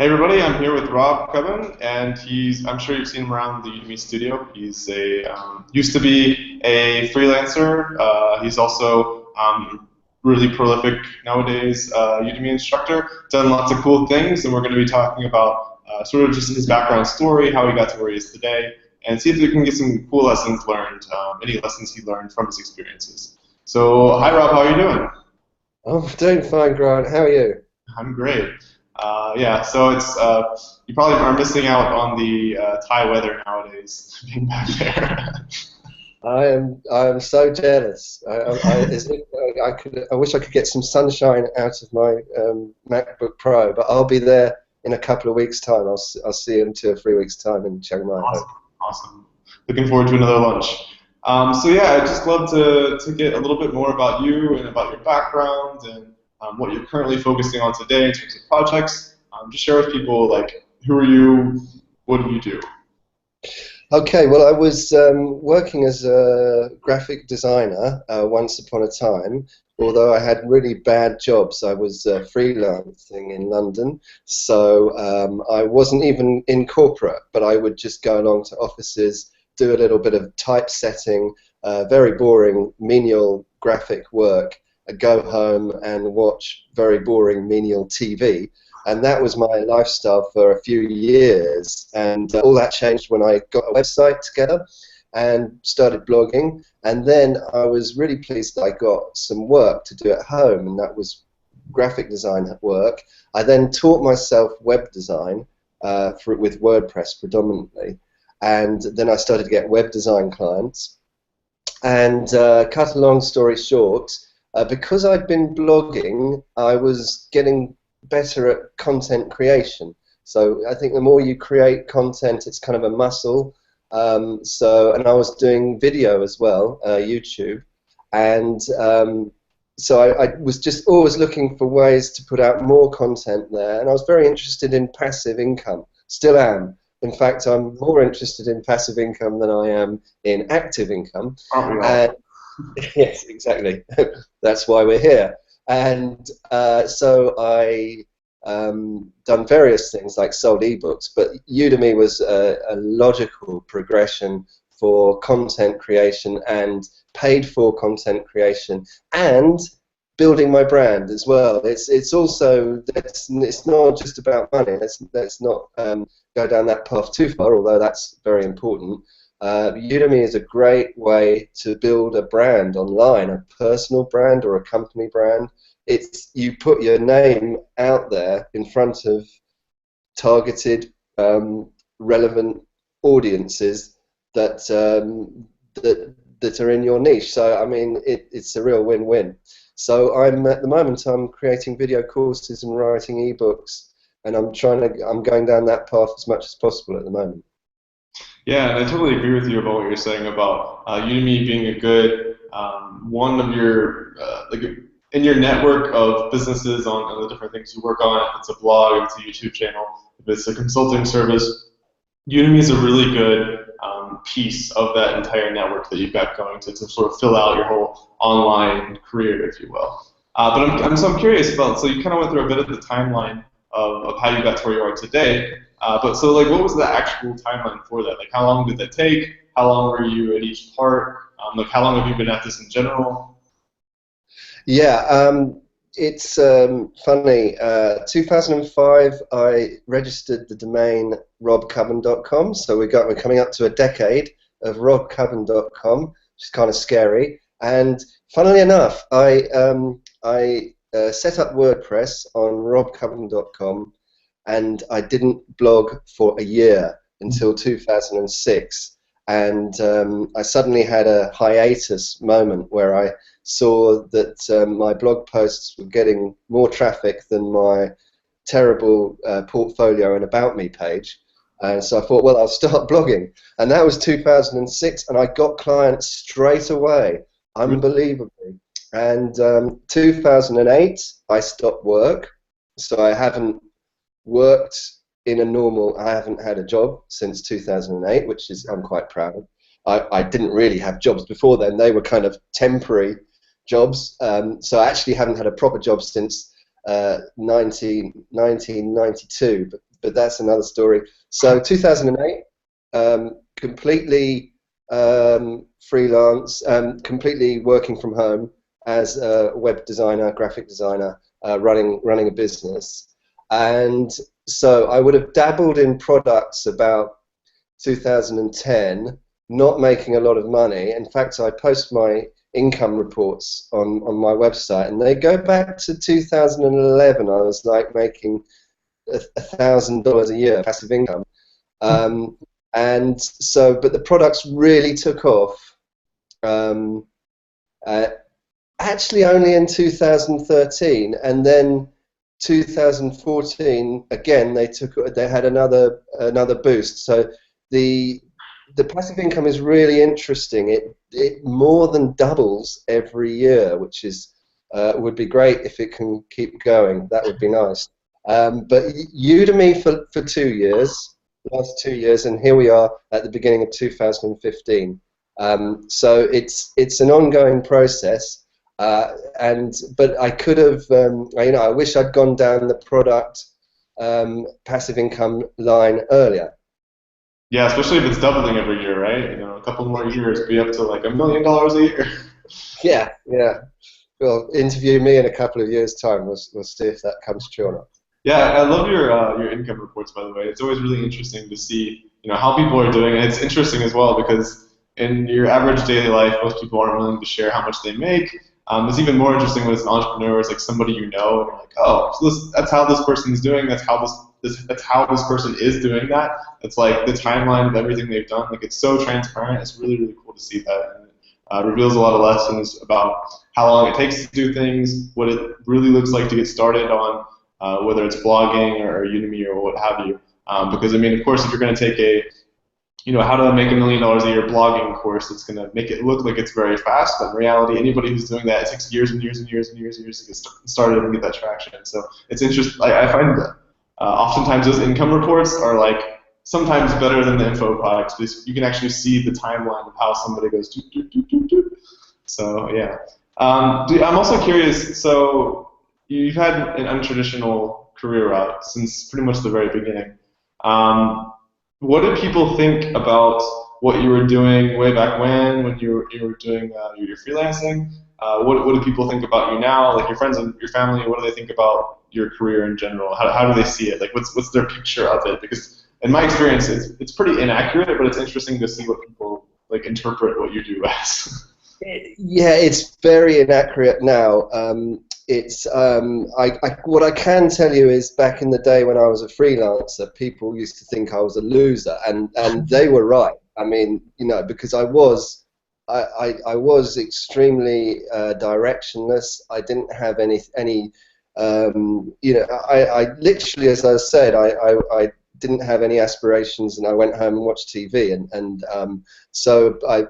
Hey everybody, I'm here with Rob Cubbon, and I'm sure you've seen him around the Udemy studio. He's used to be a freelancer. He's also really prolific nowadays, Udemy instructor, done lots of cool things, and we're going to be talking about sort of just his background story, how he got to where he is today, and see if we can get some cool lessons learned, any lessons he learned from his experiences. So, hi Rob, how are you doing? I'm doing fine, Grant. How are you? I'm great. Yeah, so you probably are missing out on the Thai weather nowadays, being back there. I am so jealous. I wish I could get some sunshine out of my MacBook Pro, but I'll be there in a couple of weeks' time. I'll see you in 2 or 3 weeks' time in Chiang Mai, I Awesome, hope. awesome. Looking forward to another lunch. So yeah, I'd just love to get a little bit more about you and about your background and what you're currently focusing on today in terms of projects. Just share with people like who are you, what do you do? Okay, well, I was working as a graphic designer once upon a time, although I had really bad jobs. I was freelancing in London, so I wasn't even in corporate, but I would just go along to offices, do a little bit of typesetting, very boring menial graphic work, go home and watch very boring menial TV. And that was my lifestyle for a few years, and all that changed when I got a website together and started blogging. And then I was really pleased that I got some work to do at home, and that was graphic design work. I then taught myself web design with WordPress predominantly, and then I started to get web design clients. And cut a long story short, because I'd been blogging, I was getting better at content creation. So I think the more you create content, it's kind of a muscle. And I was doing video as well, YouTube, and so I was just always looking for ways to put out more content there. And I was very interested in passive income, still am. In fact, I'm more interested in passive income than I am in active income. Aren't we all? And yes, exactly. That's why we're here. And so I done various things like sold ebooks, but Udemy was a logical progression for content creation and paid for content creation and building my brand as well. It's also it's not just about money. Let's not go down that path too far, although that's very important. Udemy is a great way to build a brand online, a personal brand or a company brand. You put your name out there in front of targeted, relevant audiences that are in your niche. So I mean, it's a real win-win. So at the moment I'm creating video courses and writing ebooks, and I'm going down that path as much as possible at the moment. Yeah, and I totally agree with you about what you're saying about Udemy being a good one of your in your network of businesses on the different things you work on. If it's a blog, if it's a YouTube channel, if it's a consulting service, Udemy is a really good piece of that entire network that you've got going to sort of fill out your whole online career, if you will. So I'm curious about, so you kind of went through a bit of the timeline of how you got to where you are today. But so like, what was the actual timeline for that? Like, how long did that take? How long were you at each part? Like, how long have you been at this in general? Yeah, it's funny. 2005, I registered the domain robcubbon.com. So we're coming up to a decade of robcubbon.com, which is kind of scary. And funnily enough, I set up WordPress on robcubbon.com, and I didn't blog for a year until 2006. And I suddenly had a hiatus moment where I saw that my blog posts were getting more traffic than my terrible portfolio and about me page. And so I thought, well, I'll start blogging. And that was 2006, and I got clients straight away, unbelievably. And 2008, I stopped work, so I haven't worked I haven't had a job since 2008, which is I'm quite proud of. I didn't really have jobs before then. They were kind of temporary jobs. So I actually haven't had a proper job since 1992. But but that's another story. So 2008, completely freelance, completely working from home as a web designer, graphic designer, running a business. And so I would have dabbled in products about 2010, not making a lot of money. In fact, I post my income reports on my website, and they go back to 2011. I was like making $1,000 a year passive income. And so, but the products really took off. Actually, only in 2013, and then 2014 again they had another boost. So the passive income is really interesting. It more than doubles every year, which is would be great if it can keep going. That would be nice. But Udemy for 2 years, last 2 years, and here we are at the beginning of 2015. So it's an ongoing process, but I could have, I wish I'd gone down the product passive income line earlier. Yeah, especially if it's doubling every year, right? A couple more years, be up to like $1 million a year. Yeah, yeah. Well, interview me in a couple of years' time. We'll see if that comes true or not. Yeah, I love your income reports, by the way. It's always really interesting to see, how people are doing. And it's interesting as well because in your average daily life, most people aren't willing to share how much they make. It's even more interesting when it's an entrepreneur, it's like somebody and you're like, oh, so that's how this person is doing. That's how that's how this person is doing that. It's like the timeline of everything they've done. Like it's so transparent. It's really, really cool to see that. And reveals a lot of lessons about how long it takes to do things, what it really looks like to get started on, whether it's blogging or Udemy or what have you. Because of course, if you're going to take how to make $1 million a year blogging course, it's going to make it look like it's very fast, but in reality, anybody who's doing that, it takes years and years and years and years and years to get started and get that traction. So it's interesting. I find that oftentimes those income reports are like sometimes better than the info products because you can actually see the timeline of how somebody goes doop, doop, doop, doop, doop. So yeah. I'm also curious, so you've had an untraditional career route since pretty much the very beginning. What do people think about what you were doing way back when you were doing your freelancing? What do people think about you now? Like your friends and your family, what do they think about your career in general? How do they see it? Like what's their picture of it? Because in my experience, it's pretty inaccurate, but it's interesting to see what people like interpret what you do as. Yeah, it's very inaccurate now. What I can tell you is back in the day when I was a freelancer, people used to think I was a loser, and they were right. I mean, because I was extremely directionless. I didn't have any I literally, as I said, I didn't have any aspirations, and I went home and watched TV, and so I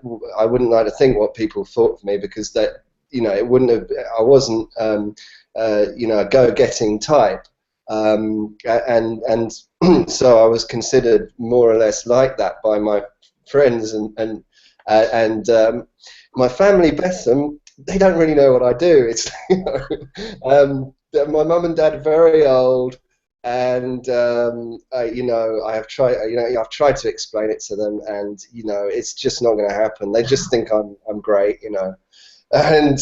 wouldn't like to think what people thought of me because that. It wouldn't have. I wasn't, a go-getting type, and so I was considered more or less like that by my friends and my family. Bless them, they don't really know what I do. It's my mum and dad are very old, and I've tried to explain it to them, and it's just not going to happen. They just think I'm great, And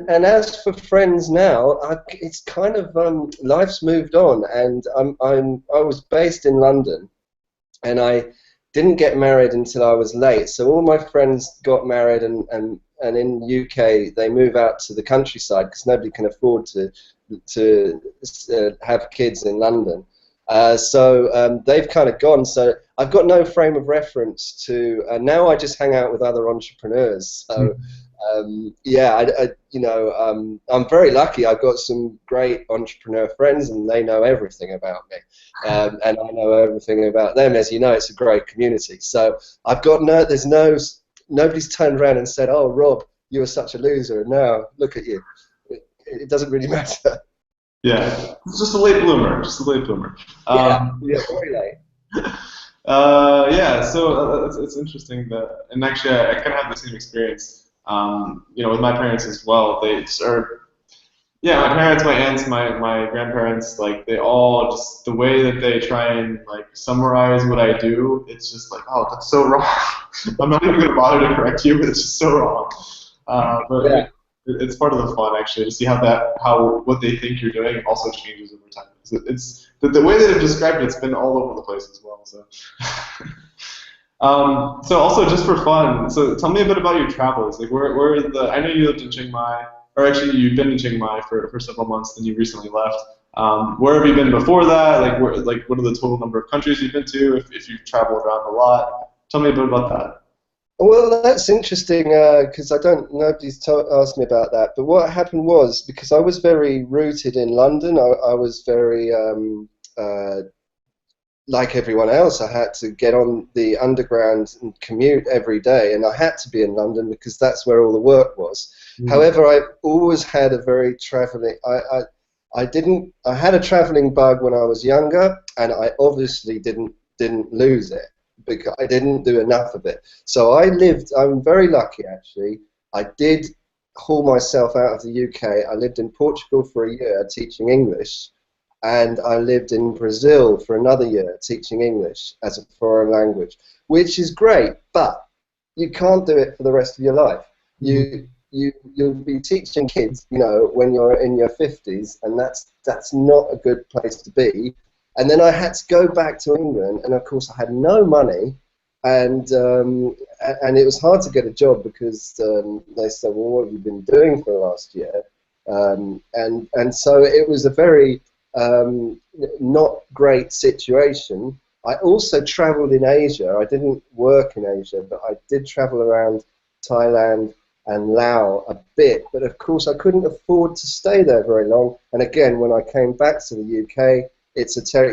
and as for friends now, it's kind of life's moved on, and I was based in London, and I didn't get married until I was late. So all my friends got married, and in the UK they move out to the countryside because nobody can afford to have kids in London. So they've kind of gone. So I've got no frame of reference to. Now I just hang out with other entrepreneurs. So I'm very lucky. I've got some great entrepreneur friends, and they know everything about me, and I know everything about them. As you know, it's a great community. So I've got nobody's turned around and said, "Oh, Rob, you were such a loser." No, look at you. It doesn't really matter. Yeah, it's just a late bloomer. Just a late bloomer. Yeah, very late. So it's interesting that, and actually, I kind of have the same experience. With my parents as well. They are, Yeah, my parents, my aunts, my grandparents, like they all just the way that they try and like summarize what I do, it's just like, oh, that's so wrong. I'm not even gonna bother to correct you, but it's just so wrong. But Yeah. it's part of the fun actually to see how what they think you're doing also changes over time. It's the way that I've described it, it's been all over the place as well. So. So also just for fun, so tell me a bit about your travels. Like where are I know you lived in Chiang Mai, or actually you've been in Chiang Mai for several months, then you recently left. Where have you been before that? Like what are the total number of countries you've been to? If you've traveled around a lot, tell me a bit about that. Well, that's interesting because nobody's asked me about that. But what happened was because I was very rooted in London, I was very uh, like everyone else. I had to get on the underground and commute every day, and I had to be in London because that's where all the work was. Mm. However, I always had a very traveling. I didn't. I had a traveling bug when I was younger, and I obviously didn't lose it because I didn't do enough of it. So I lived. I'm very lucky actually. I did haul myself out of the UK. I lived in Portugal for a year teaching English, and I lived in Brazil for another year teaching English as a foreign language, which is great, but you can't do it for the rest of your life. Mhm. You'll be teaching kids, when you're in your 50s, and that's not a good place to be. And then I had to go back to England, and of course I had no money, and it was hard to get a job because they said, well, what have you been doing for the last year? And so it was a very not great situation. I also traveled in Asia. I didn't work in Asia, but I did travel around Thailand and Laos a bit. But of course, I couldn't afford to stay there very long. And again, when I came back to the UK,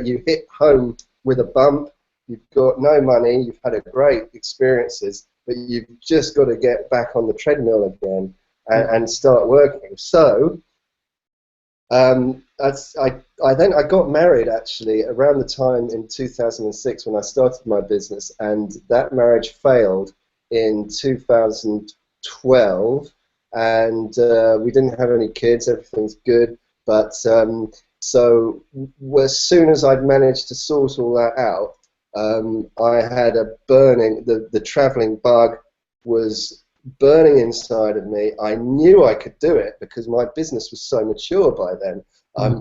you hit home with a bump. You've got no money. You've had a great experiences, but you've just got to get back on the treadmill again and start working. So I got married actually around the time in 2006 when I started my business, and that marriage failed in 2012, and we didn't have any kids. Everything's good, but so as soon as I'd managed to sort all that out, I had the traveling bug was burning inside of me. I knew I could do it because my business was so mature by then. I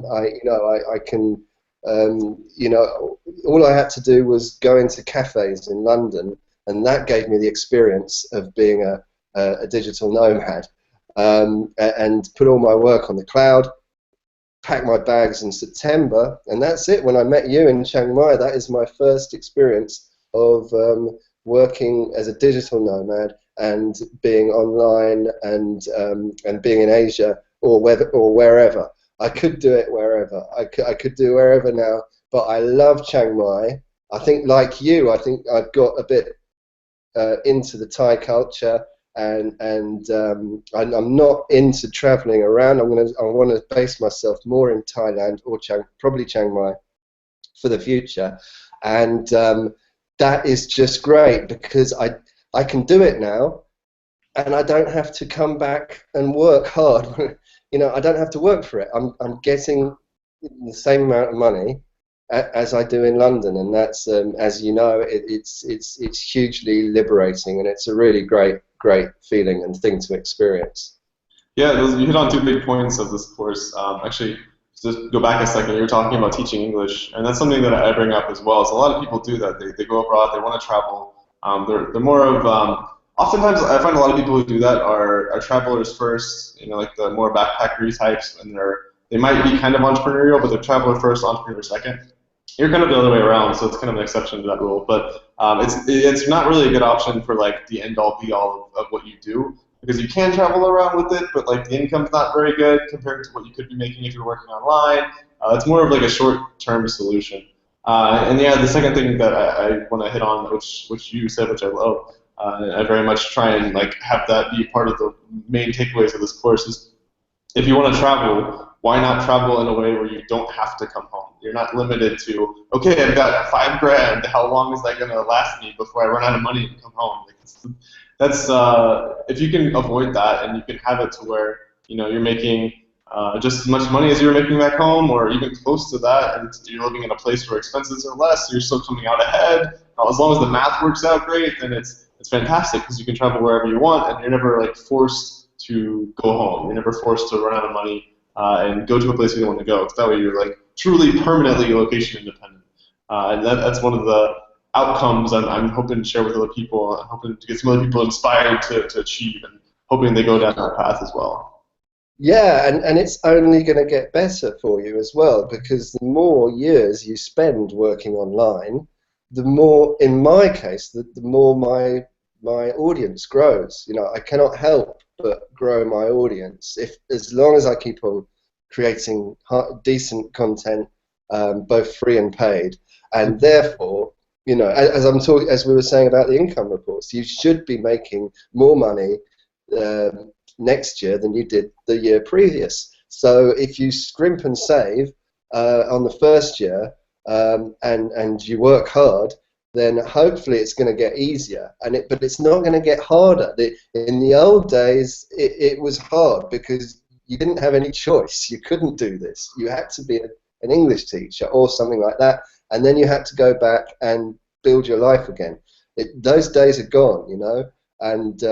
can, all I had to do was go into cafes in London, and that gave me the experience of being a digital nomad, and put all my work on the cloud, pack my bags in September, and that's it. When I met you in Chiang Mai, that is my first experience of working as a digital nomad and being online and being in Asia or wherever. I could do it wherever. I could do wherever now, but I love Chiang Mai. I think, like you, I think I've got a bit into the Thai culture, and I'm not into traveling around. I want to base myself more in Thailand or probably Chiang Mai for the future, and that is just great because I can do it now, and I don't have to come back and work hard. I don't have to work for it. I'm getting the same amount of money as I do in London, and that's as you know, it's hugely liberating, and it's a really great feeling and thing to experience. Yeah, you hit on two big points of this course. Actually, just go back a second. You were talking about teaching English, and that's something that I bring up as well. So a lot of people do that. They go abroad. They want to travel. They're more of oftentimes I find a lot of people who do that are travelers first. Like the more backpackery types, and they might be kind of entrepreneurial, but they're traveler first, entrepreneur second. You're kind of the other way around, so it's kind of an exception to that rule. But it's not really a good option for like the end all be all of what you do because you can travel around with it, but like the income's not very good compared to what you could be making if you're working online. It's more of like a short-term solution. And yeah, the second thing that I want to hit on, which you said, which I love, I very much try and like have that be part of the main takeaways of this course is if you want to travel, why not travel in a way where you don't have to come home? You're not limited to, okay, I've got $5,000. How long is that going to last me before I run out of money and come home? Like, that's if you can avoid that and you can have it to where you're making just as much money as you were making back home, or even close to that, and you're living in a place where expenses are less, so you're still coming out ahead. As long as the math works out great, then it's fantastic because you can travel wherever you want, and you're never like forced to go home. You're never forced to run out of money and go to a place you don't want to go. That way, you're like truly permanently location independent, and that's one of the outcomes I'm hoping to share with other people. I'm hoping to get some other people inspired to achieve, and hoping they go down that path as well. Yeah, and it's only going to get better for you as well, because the more years you spend working online, the more, in my case, the more my audience grows. You know, I cannot help but grow my audience if, as long as I keep on creating decent content, both free and paid, and therefore, you know, as we were saying about the income reports, you should be making more money next year than you did the year previous. So if you scrimp and save on the first year and you work hard, then hopefully it's going to get easier. But it's not going to get harder. In the old days, it was hard because you didn't have any choice. You couldn't do this. You had to be an English teacher or something like that, and then you had to go back and build your life again. Those days are gone, you know. And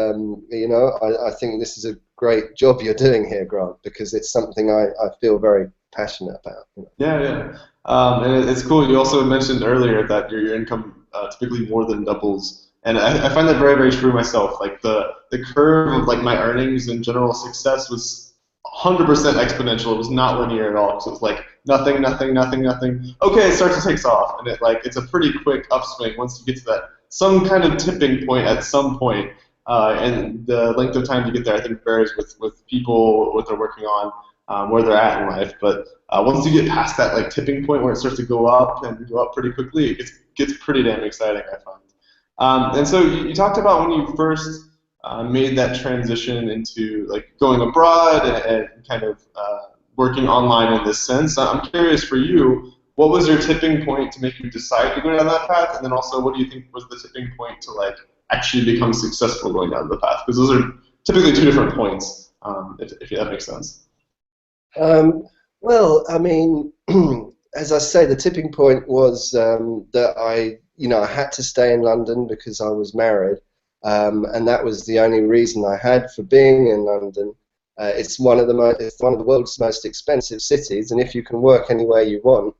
you know, I think this is a great job you're doing here, Grant, because it's something I feel very passionate about. You know? Yeah. And it's cool. You also mentioned earlier that your income typically more than doubles, and I find that very, very true myself. Like the curve of like my earnings and general success was 100% exponential. It was not linear at all. So it's like nothing, nothing, nothing, nothing. Okay, it starts to take off, and it's a pretty quick upswing once you get to that some kind of tipping point at some point. And the length of time to get there, I think, varies with people, what they're working on, where they're at in life. But once you get past that like tipping point where it starts to go up and go up pretty quickly, it gets pretty damn exciting, I find. And so you talked about when you first made that transition into like going abroad and kind of working online in this sense. I'm curious for you, what was your tipping point to make you decide to go down that path? And then also, what do you think was the tipping point to like actually become successful going down the path? Because those are typically two different points, if that makes sense. Well, I mean, as I say, the tipping point was that I had to stay in London because I was married, and that was the only reason I had for being in London. It's one of the world's most expensive cities, and if you can work anywhere you want,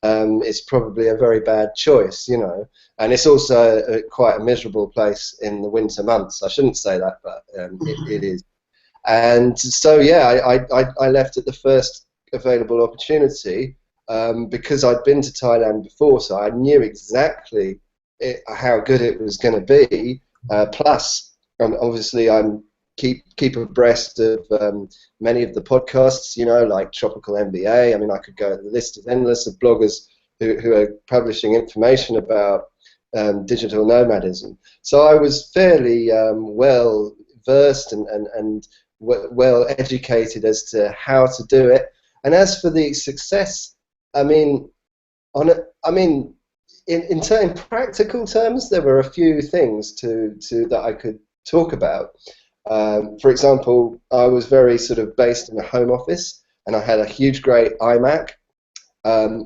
it's probably a very bad choice, you know. And it's also quite a miserable place in the winter months. I shouldn't say that, but it is. And so, yeah, I left at the first available opportunity because I'd been to Thailand before, so I knew exactly how good it was going to be. Plus, obviously, I'm keep abreast of many of the podcasts, you know, like Tropical MBA. I mean, I could go, the list is endless of bloggers who are publishing information about digital nomadism. So I was fairly well versed and well educated as to how to do it. And as for the success, I mean, in practical terms, there were a few things that I could talk about. For example, I was very sort of based in a home office, and I had a huge, great iMac.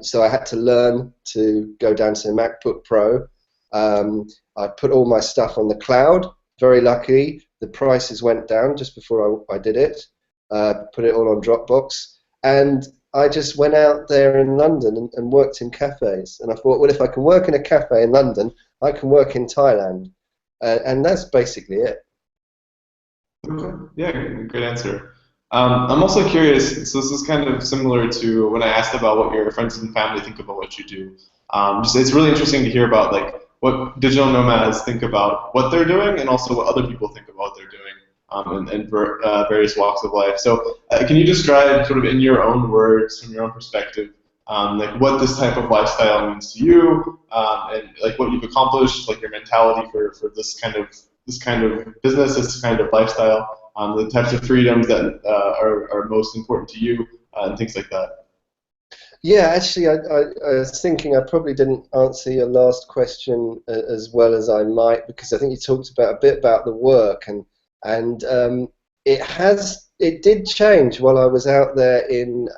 So I had to learn to go down to MacBook Pro. I put all my stuff on the cloud. Very lucky, the prices went down just before I did it. Put it all on Dropbox, and I just went out there in London and worked in cafes. And I thought, well, if I can work in a cafe in London, I can work in Thailand. And that's basically it. Okay. Yeah, good answer. I'm also curious, so this is kind of similar to when I asked about what your friends and family think about what you do. It's really interesting to hear about like what digital nomads think about what they're doing, and also what other people think about what they're doing in various walks of life. So can you describe sort of in your own words, from your own perspective, like what this type of lifestyle means to you, and like what you've accomplished, like your mentality for this kind of business, this kind of lifestyle, the types of freedoms that are most important to you, and things like that. Yeah, actually, I was thinking I probably didn't answer your last question as well as I might, because I think you talked about a bit about the work, and it has it did change while I was out there in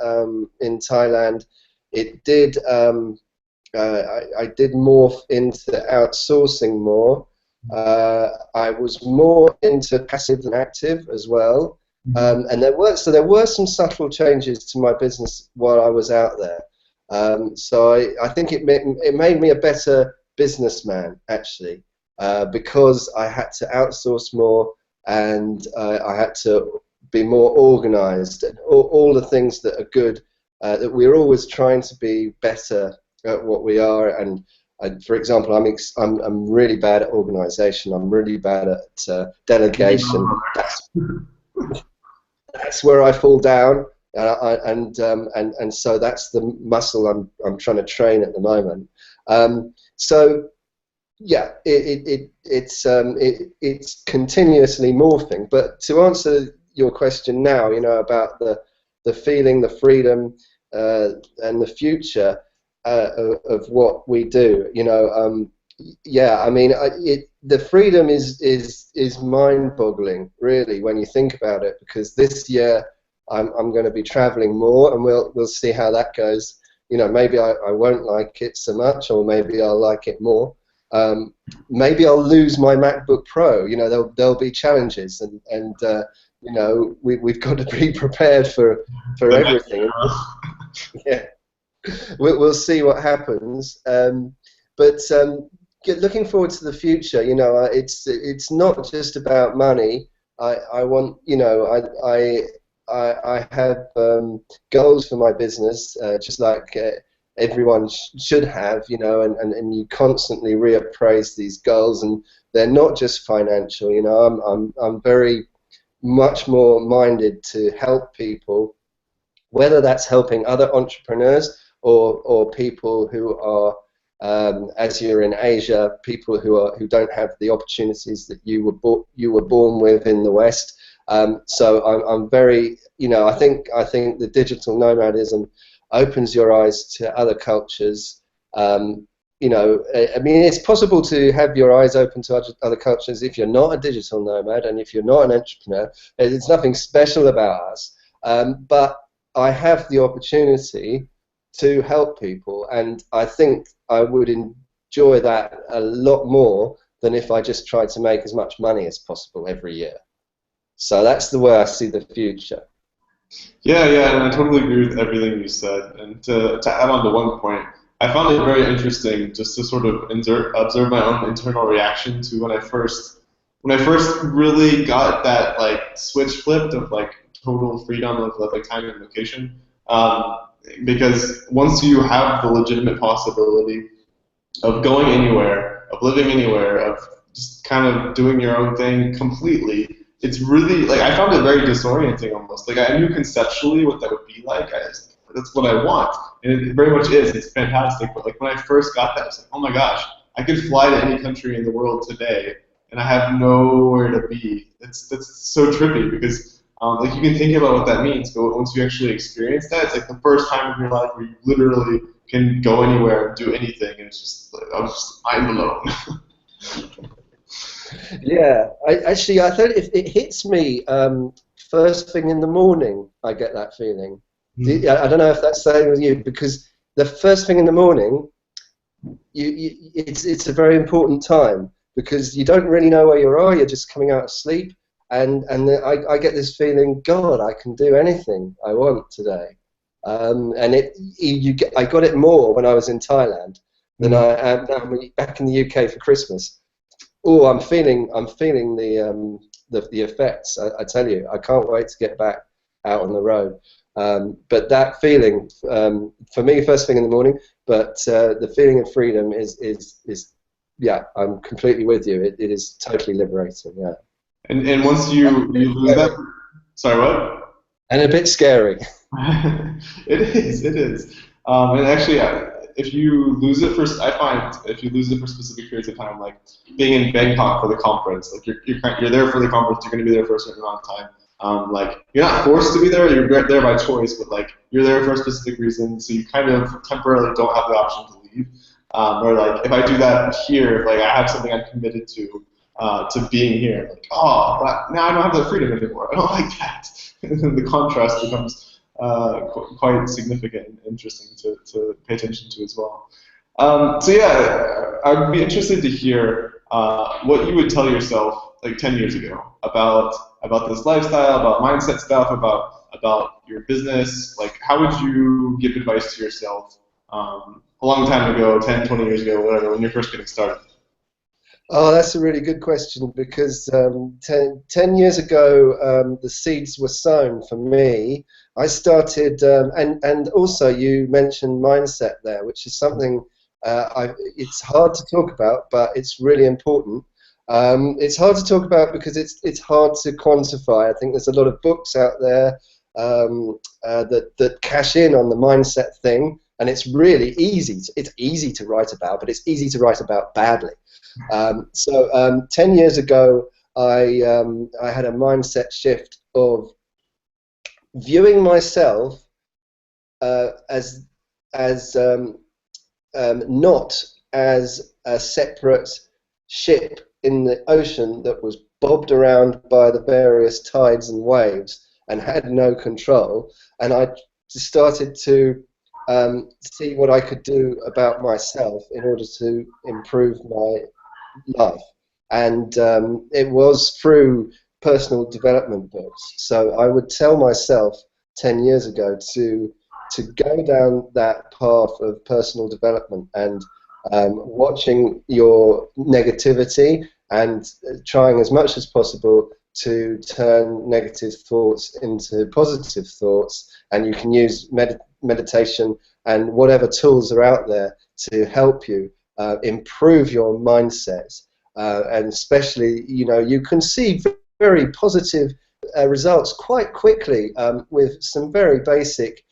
Thailand. It did. I did morph into outsourcing more. I was more into passive than active as well. And there were some subtle changes to my business while I was out there. So I think it made me a better businessman, actually, because I had to outsource more, and I had to be more organized, and all the things that are good, that we're always trying to be better at what we are. And for example, I'm really bad at organization. I'm really bad at delegation. That's where I fall down, and so that's the muscle I'm trying to train at the moment. So yeah, it's continuously morphing. But to answer your question now, about the feeling, the freedom, and the future of what we do, yeah, I mean, the freedom is mind-boggling, really, when you think about it. Because this year I'm going to be traveling more, and we'll see how that goes. Maybe I won't like it so much, or maybe I'll like it more. Maybe I'll lose my MacBook Pro. There'll be challenges, and we've got to be prepared for everything. Yeah, we'll see what happens. But looking forward to the future, it's not just about money. I want, I have goals for my business, just like everyone should have, and you constantly reappraise these goals, and they're not just financial. I'm very much more minded to help people, whether that's helping other entrepreneurs or people who are, as you're in Asia, people who don't have the opportunities that you were born with in the West. So I'm very, I think the digital nomadism opens your eyes to other cultures. I mean, it's possible to have your eyes open to other cultures if you're not a digital nomad and if you're not an entrepreneur. There's nothing special about us, but I have the opportunity to help people, and I think I would enjoy that a lot more than if I just tried to make as much money as possible every year. So that's the way I see the future. Yeah, and I totally agree with everything you said. And to add on to one point, I found it very interesting just to sort of observe my own internal reaction to when I first really got that switch flipped of total freedom of time and location. Because once you have the legitimate possibility of going anywhere, of living anywhere, of just kind of doing your own thing completely, it's really, I found it very disorienting almost. I knew conceptually what that would be like. That's what I want. And it very much is. It's fantastic. But when I first got that, I was like, oh my gosh, I could fly to any country in the world today, and I have nowhere to be. That's so trippy, because you can think about what that means, but once you actually experience that, it's the first time in your life where you literally can go anywhere and do anything, and it's just I was just mind blown. Yeah, I thought it hits me first thing in the morning. I get that feeling. I don't know if that's the same with you, because the first thing in the morning, it's a very important time, because you don't really know where you are. You're just coming out of sleep. And I get this feeling, God, I can do anything I want today. And I got it more when I was in Thailand than I am now back in the UK for Christmas. Oh, I'm feeling the effects. I tell you, I can't wait to get back out on the road. But that feeling, for me, first thing in the morning. But the feeling of freedom is yeah, I'm completely with you. It is totally liberating. Yeah. And once you lose that, sorry, what? And a bit scary. It is. And actually, if you lose it I find if you lose it for specific periods of time, like being in Bangkok for the conference, you're there for the conference, you're going to be there for a certain amount of time. You're not forced to be there, you're there by choice, but you're there for a specific reason, so you kind of temporarily don't have the option to leave. Or if I do that here, if I have something I'm committed to, to being here. Like, oh, but now I don't have that freedom anymore. I don't like that. And then the contrast becomes quite significant and interesting to pay attention to as well. So yeah, I'd be interested to hear what you would tell yourself like 10 years ago about this lifestyle, about mindset stuff, about your business. Like, how would you give advice to yourself a long time ago, 10, 20 years ago, whatever, when you're first getting started? Oh, that's a really good question because 10 years ago, the seeds were sown for me. I started, and also you mentioned mindset there, which is something it's hard to talk about, but it's really important. It's hard to talk about because it's hard to quantify. I think there's a lot of books out there that cash in on the mindset thing, and it's really easy. It's easy to write about, but it's easy to write about badly. 10 years ago, I had a mindset shift of viewing myself as not as a separate ship in the ocean that was bobbed around by the various tides and waves and had no control, and I started to see what I could do about myself in order to improve my life, and it was through personal development books. So I would tell myself 10 years ago to go down that path of personal development and watching your negativity and trying as much as possible to turn negative thoughts into positive thoughts. And you can use meditation and whatever tools are out there to help you improve your mindset, and especially, you can see very positive results quite quickly with some very basic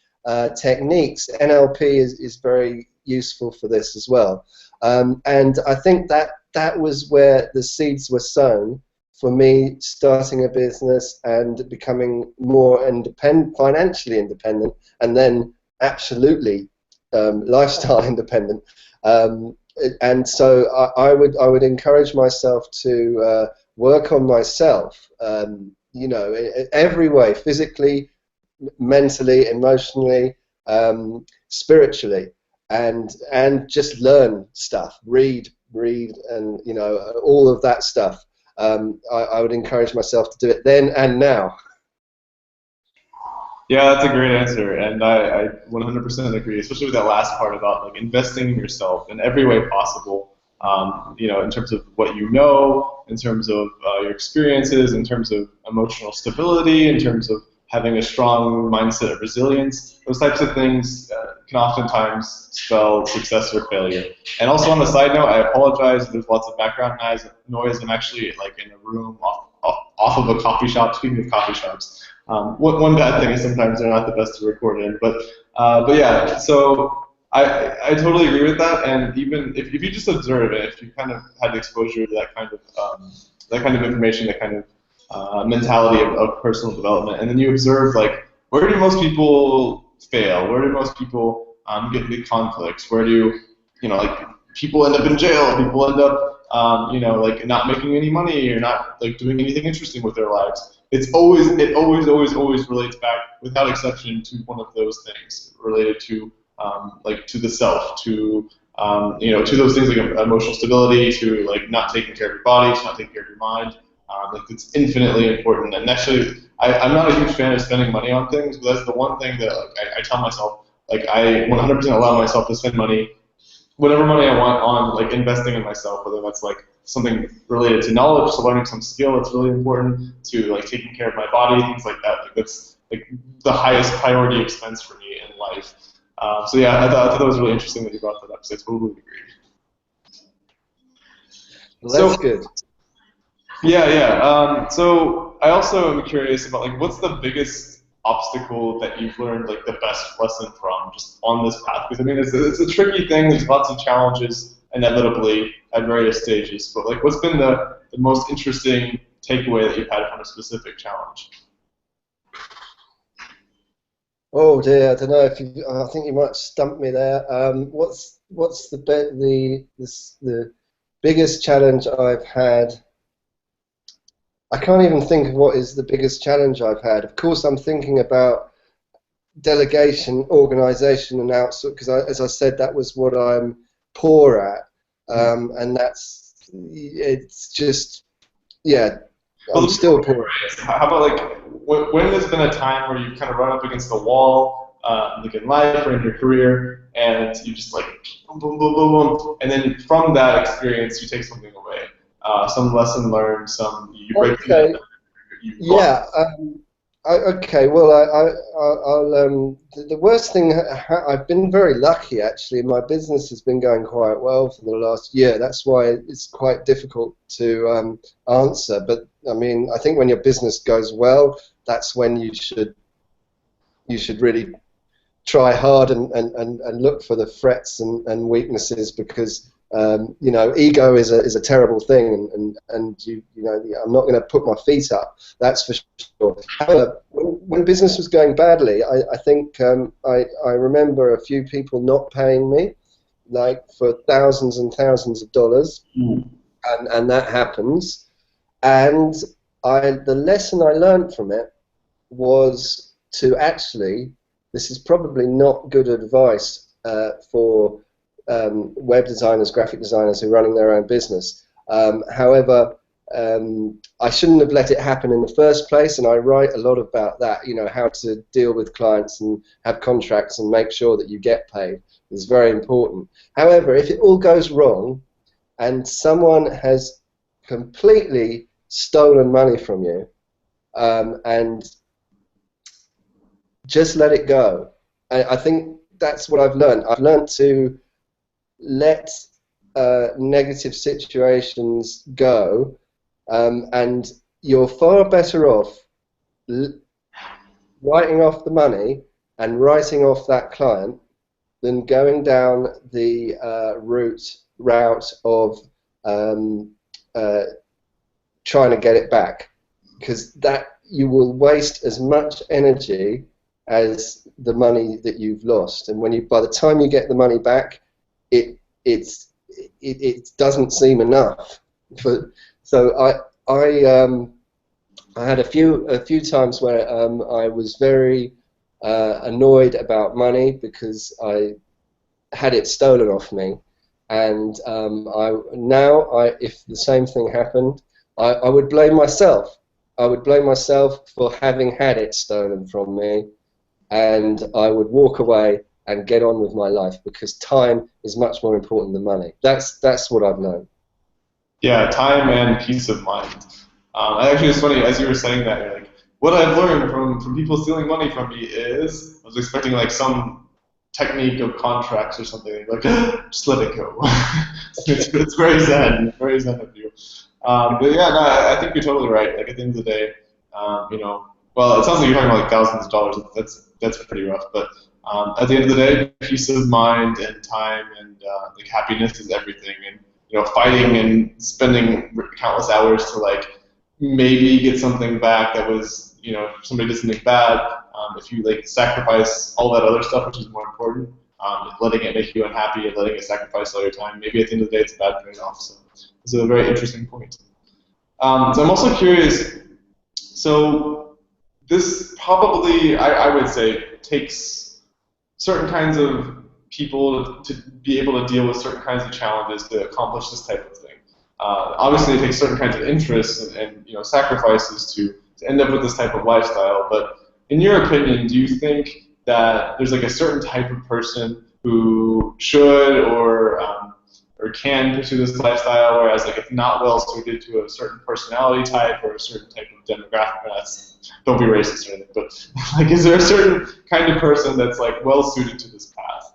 techniques. NLP is very useful for this as well, and I think that was where the seeds were sown for me starting a business and becoming more financially independent, and then absolutely lifestyle independent. And so I would encourage myself to work on myself, every way, physically, mentally, emotionally, spiritually, and just learn stuff, read, and all of that stuff. I would encourage myself to do it then and now. Yeah, that's a great answer, and I 100% agree, especially with that last part about like investing in yourself in every way possible. In terms of what you know, in terms of your experiences, in terms of emotional stability, in terms of having a strong mindset of resilience. Those types of things can oftentimes spell success or failure. And also on the side note, I apologize if there's lots of background noise. I'm actually like in a room off of a coffee shop. Speaking of coffee shops, one bad thing is sometimes they're not the best to record in. But yeah, so I totally agree with that. And even if you just observe it, if you kind of had exposure to that kind of information, that kind of mentality of personal development, and then you observe like where do most people fail, where do most people get into conflicts, where do like people end up in jail, people end up like not making any money or not like doing anything interesting with their lives. It always relates back without exception to one of those things related to like to the self, to to those things like emotional stability, to like not taking care of your body, to not taking care of your mind. Like it's infinitely important. And actually, I'm not a huge fan of spending money on things, but that's the one thing that like I tell myself, like I 100% allow myself to spend money, whatever money I want, on like investing in myself, whether that's like something related to knowledge, to learning some skill that's really important, to like taking care of my body, things like that. Like that's like the highest priority expense for me in life. So yeah, I thought that was really interesting that you brought that up. So I totally agree. Well, that's good. Yeah. So I also am curious about like what's the biggest obstacle that you've learned like the best lesson from just on this path? Because I mean it's a tricky thing. There's lots of challenges inevitably at various stages. But like what's been the most interesting takeaway that you've had from a specific challenge? Oh dear, I don't know if you. I think you might stump me there. What's the biggest challenge I've had I can't even think of what is the biggest challenge I've had. Of course, I'm thinking about delegation, organisation, and outsourcing, because as I said, that was what I'm poor at, and it's just, yeah, Well, I'm still poor at it. how about like when there's been a time where you've kind of run up against the wall, like in life or in your career, and you just like boom, boom, boom, boom, boom, and then from that experience you take something away, some lesson learned, some you break through Okay, that, you go on. yeah. Okay, well, I'll the worst thing, I've been very lucky actually. My business has been going quite well for the last year. That's why it's quite difficult to answer. But I mean, I think when your business goes well, that's when you should really try hard and look for the threats and weaknesses, because you know, ego is a terrible thing, and you know, I'm not going to put my feet up, that's for sure. However, when business was going badly, I think I remember a few people not paying me, like for thousands and thousands of dollars, and that happens. And the lesson I learned from it was to actually, this is probably not good advice for web designers, graphic designers who are running their own business. However, I shouldn't have let it happen in the first place, and I write a lot about that, you know, how to deal with clients and have contracts and make sure that you get paid is very important. However, if it all goes wrong and someone has completely stolen money from you, and just let it go. I think that's what I've learned. I've learned to let negative situations go, and you're far better off writing off the money and writing off that client than going down the route of trying to get it back, because that you will waste as much energy as the money that you've lost, and by the time you get the money back, it doesn't seem enough. So I had a few times where I was very annoyed about money because I had it stolen off me, and if the same thing happened, I would blame myself. I would blame myself for having had it stolen from me, and I would walk away and get on with my life, because time is much more important than money. That's what I've learned. Yeah, time and peace of mind. Actually, it's funny, as you were saying that, you're like, what I've learned from people stealing money from me is, I was expecting like some technique of contracts or something, like, just let it go. It's very zen of you. But yeah, no, I think you're totally right. Like at the end of the day, you know, well, it sounds like you're talking about like thousands of dollars. That's pretty rough. But at the end of the day, peace of mind and time and like happiness is everything. And you know, fighting and spending countless hours to like maybe get something back that was, you know, if somebody did something bad, if you like sacrifice all that other stuff, which is more important, letting it make you unhappy and letting it sacrifice all your time, maybe at the end of the day it's a bad trade-off. So it's a very interesting point. So I'm also curious, so this probably, I would say, takes certain kinds of people to be able to deal with certain kinds of challenges to accomplish this type of thing. Obviously, it takes certain kinds of interests and you know, sacrifices to end up with this type of lifestyle. But in your opinion, do you think that there's like a certain type of person who should or can pursue this lifestyle, whereas like if not well suited to a certain personality type or a certain type of demographic? Don't be racist or anything, but like, is there a certain kind of person that's like well suited to this path?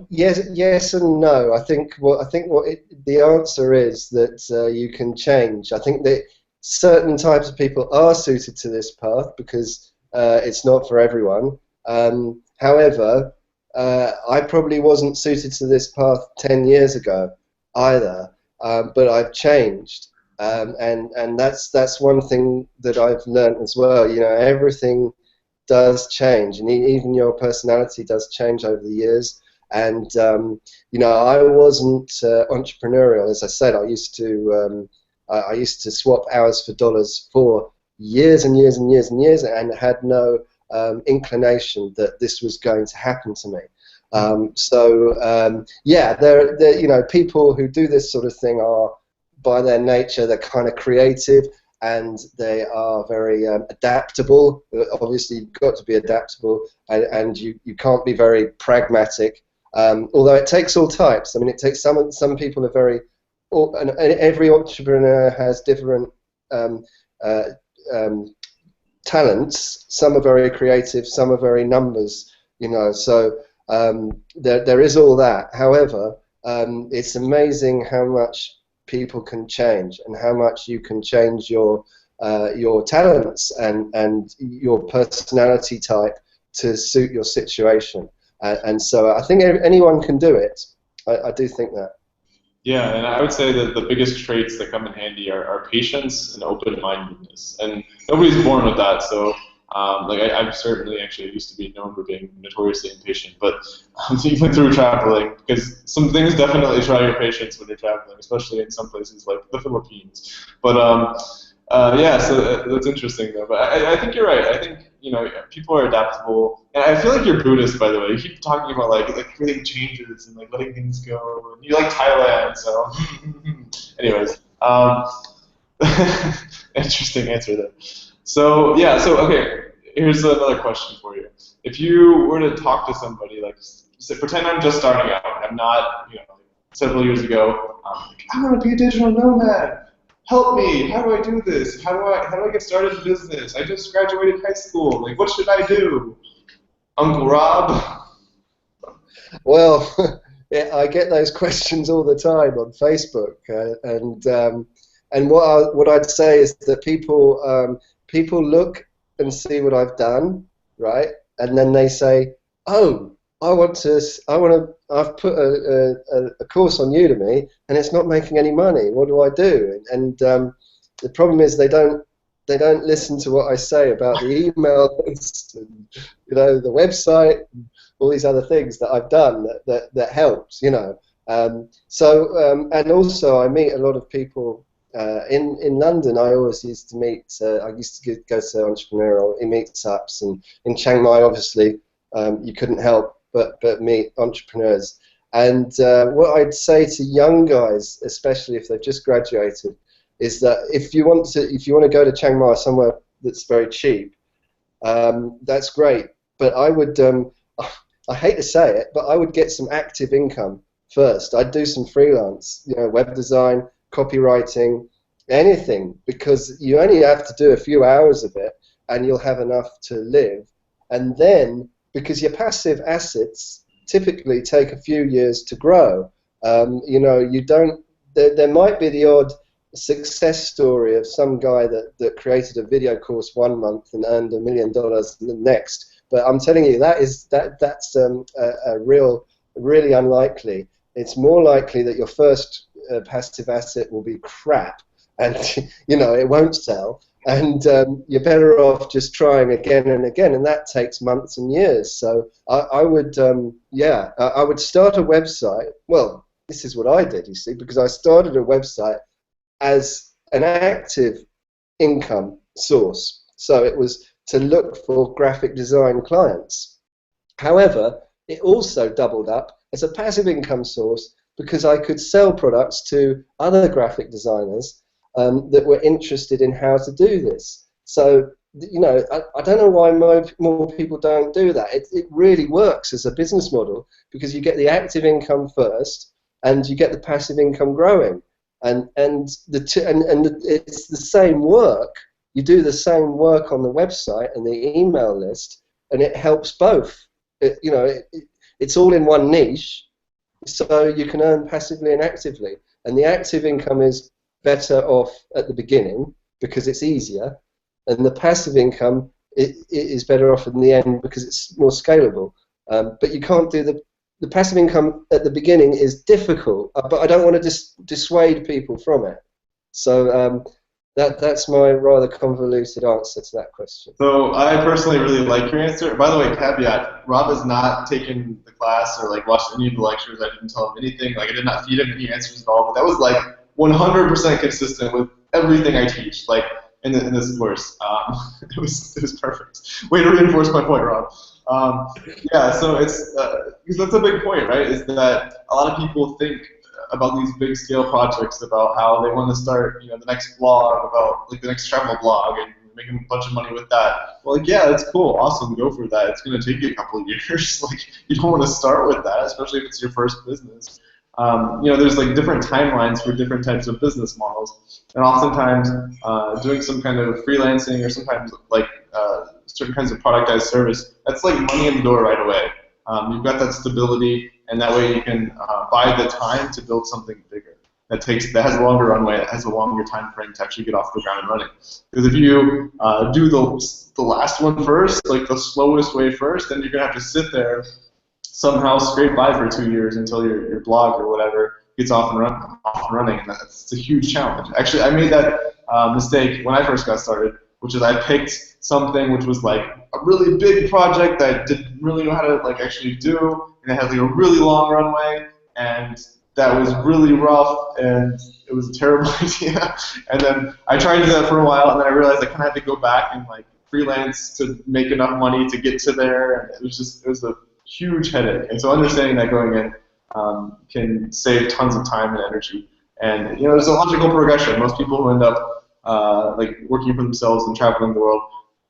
Yes and no. I think the answer is that you can change. I think that certain types of people are suited to this path because it's not for everyone. However, I probably wasn't suited to this path 10 years ago either, but I've changed, and that's one thing that I've learned as well. You know, everything does change, and even your personality does change over the years. And you know, I wasn't entrepreneurial, as I said. I used to I used to swap hours for dollars for years and years and years and years, and had no inclination that this was going to happen to me. Yeah, there, you know, people who do this sort of thing are, by their nature, they're kind of creative, and they are very adaptable. Obviously, you've got to be adaptable, and you can't be very pragmatic. Although it takes all types. I mean, it takes some people are very, and every entrepreneur has different talents. Some are very creative, some are very numbers, you know. So there is all that. However, it's amazing how much people can change, and how much you can change your talents and your personality type to suit your situation. And so I think anyone can do it. I do think that. Yeah, and I would say that the biggest traits that come in handy are patience and open-mindedness. And nobody's born with that, so like I've certainly actually used to be known for being notoriously impatient, but even through traveling, because some things definitely try your patience when you're traveling, especially in some places like the Philippines. But yeah, so that's interesting though. But I think you're right. I think, you know, people are adaptable, and I feel like you're Buddhist, by the way. You keep talking about like creating changes and like letting things go. And you like Thailand, so anyways, interesting answer there. So yeah, so okay, here's another question for you. If you were to talk to somebody, like, say, pretend I'm just starting out. I'm not, you know, several years ago. I want to be a digital nomad. Help me. How do I do this? How do I get started in business? I just graduated high school. Like, what should I do? Uncle Rob? Well, yeah, I get those questions all the time on Facebook, and what I'd say is that people look and see what I've done, right, and then they say, oh, I've put a course on Udemy and it's not making any money. What do I do? And the problem is they don't listen to what I say about the email list and, you know, the website and all these other things that I've done that helps, you know. And also I meet a lot of people in London. I always used to meet. I used to go to entrepreneurial meetups, and in Chiang Mai, obviously, you couldn't help but meet entrepreneurs. And what I'd say to young guys, especially if they've just graduated, is that if you want to go to Chiang Mai, somewhere that's very cheap, that's great. But I would, I hate to say it, but I would get some active income first. I'd do some freelance, you know, web design, copywriting, anything, because you only have to do a few hours of it, and you'll have enough to live. And then, because your passive assets typically take a few years to grow, you know, you don't. There might be the odd success story of some guy that created a video course 1 month and earned $1 million the next. But I'm telling you, that's really unlikely. It's more likely that your first passive asset will be crap, and you know, it won't sell. And you're better off just trying again and again, and that takes months and years. So I would, I would start a website. Well, this is what I did, you see, because I started a website as an active income source. So it was to look for graphic design clients. However, it also doubled up as a passive income source because I could sell products to other graphic designers that were interested in how to do this. So, you know, I don't know why more people don't do that. It really works as a business model because you get the active income first and you get the passive income growing. And it's the same work. You do the same work on the website and the email list, and it helps both. It's all in one niche, so you can earn passively and actively. And the active income is better off at the beginning because it's easier, and the passive income it is better off in the end because it's more scalable. But you can't do the passive income at the beginning is difficult, but I don't want to dissuade people from it. So that's my rather convoluted answer to that question. So I personally really like your answer. By the way, caveat, Rob has not taken the class or like watched any of the lectures. I didn't tell him anything. Like I did not feed him any answers at all. But that was like 100% consistent with everything I teach, like in this course. It was perfect. Way to reinforce my point, Rob. Yeah, so it's because that's a big point, right? Is that a lot of people think about these big scale projects, about how they want to start, the next blog, about like the next travel blog, and making a bunch of money with that. Well, like, yeah, that's cool, awesome, go for that. It's going to take you a couple of years. Like, you don't want to start with that, especially if it's your first business. There's like different timelines for different types of business models, and oftentimes doing some kind of freelancing or sometimes like certain kinds of productized service, that's like money in the door right away. You've got that stability, and that way you can buy the time to build something bigger. That has a longer runway, that has a longer time frame to actually get off the ground and running. Because if you do the last one first, like the slowest way first, then you're gonna have to sit there, somehow scrape by for 2 years until your blog or whatever gets off and running, and that's a huge challenge. Actually, I made that mistake when I first got started, which is I picked something which was like a really big project that I didn't really know how to like actually do, and it had like a really long runway, and that was really rough, and it was a terrible idea. And then I tried to do that for a while, and then I realized I kind of had to go back and like freelance to make enough money to get to there, and it was a huge headache. And so understanding that going in can save tons of time and energy. And there's a logical progression. Most people who end up like working for themselves and traveling the world,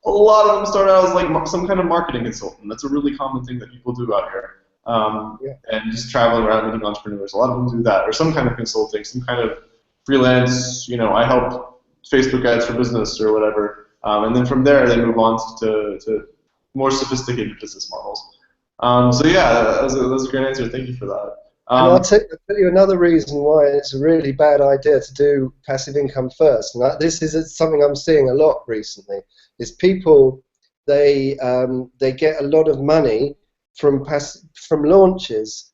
a lot of them start out as like some kind of marketing consultant. That's a really common thing that people do out here. And just traveling around meeting entrepreneurs. A lot of them do that, or some kind of consulting, some kind of freelance. I help Facebook ads for business or whatever. And then from there, they move on to more sophisticated business models. So yeah, that was a great answer. Thank you for that. And I'll tell you another reason why it's a really bad idea to do passive income first. And this is something I'm seeing a lot recently. Is people they get a lot of money from launches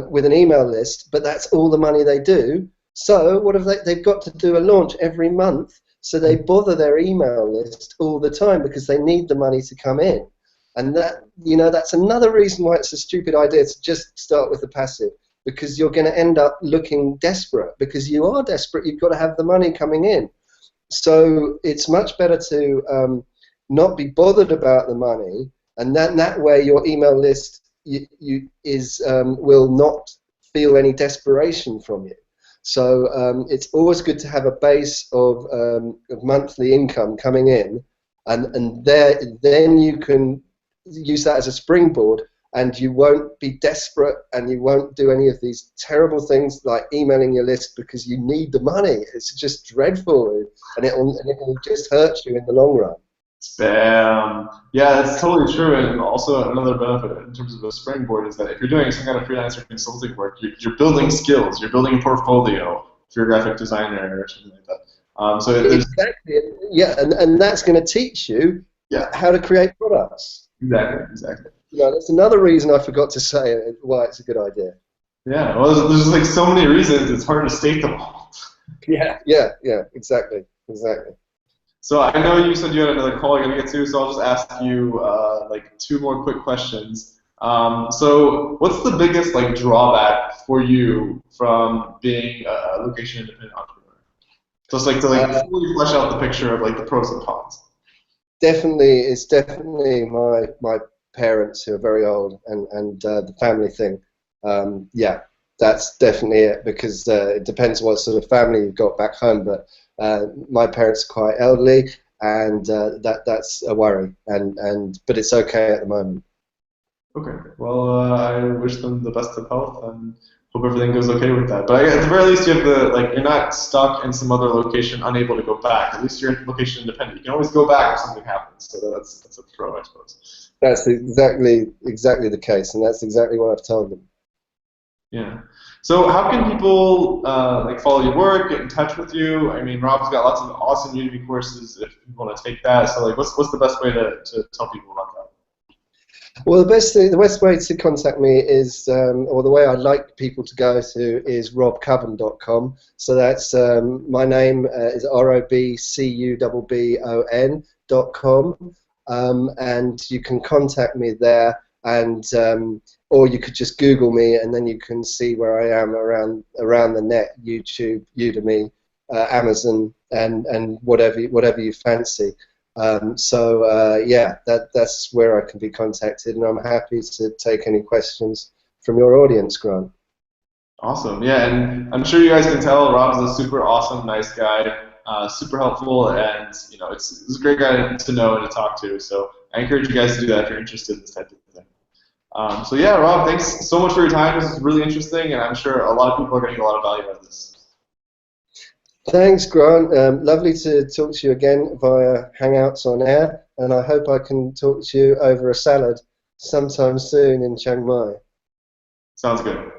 with an email list, but that's all the money they do. So what if they've got to do a launch every month? So they bother their email list all the time because they need the money to come in. And that's another reason why it's a stupid idea to just start with the passive, because you're going to end up looking desperate, because you are desperate. You've got to have the money coming in. So it's much better to not be bothered about the money, and that way your email list will not feel any desperation from you. So it's always good to have a base of monthly income coming in, and then you can use that as a springboard, and you won't be desperate, and you won't do any of these terrible things like emailing your list because you need the money. It's just dreadful, and it will just hurt you in the long run. Spam. Yeah, that's totally true. And also another benefit in terms of a springboard is that if you're doing some kind of freelancer consulting work, you're building skills. You're building a portfolio if you're a graphic designer or something like that. Exactly. Yeah, and that's going to teach you how to create products. Exactly. That's another reason I forgot to say why it's a good idea. Yeah, well, there's like so many reasons, it's hard to state them all. Yeah, exactly. So I know you said you had another call you're going to get to, so I'll just ask you like 2 more quick questions. So what's the biggest like drawback for you from being a location-independent entrepreneur? Just like to fully flesh out the picture of like the pros and cons. It's definitely my parents who are very old, and the family thing. That's definitely it, because it depends what sort of family you've got back home, but my parents are quite elderly, and that's a worry, but it's okay at the moment. Okay, well, I wish them the best of health, and hope everything goes okay with that. But at the very least, you have you're not stuck in some other location, unable to go back. At least you're location independent. You can always go back if something happens. So that's a pro, I suppose. That's exactly the case, and that's exactly what I've told them. Yeah. So how can people follow your work, get in touch with you? I mean, Rob's got lots of awesome Udemy courses if you want to take that. So what's the best way to tell people about that? Well, the best way to contact me is, or the way I'd like people to go to, is robcubbon.com. So that's my name is robcubbon.com, and you can contact me there, and or you could just Google me, and then you can see where I am around the net: YouTube, Udemy, Amazon, and whatever you fancy. Yeah, that's where I can be contacted, and I'm happy to take any questions from your audience, Grant. Awesome. Yeah, and I'm sure you guys can tell Rob's a super awesome, nice guy, super helpful, and it's a great guy to know and to talk to. So I encourage you guys to do that if you're interested in this type of thing. So yeah, Rob, thanks so much for your time. This is really interesting, and I'm sure a lot of people are getting a lot of value out of this. Thanks, Grant. Lovely to talk to you again via Hangouts on air, and I hope I can talk to you over a salad sometime soon in Chiang Mai. Sounds good.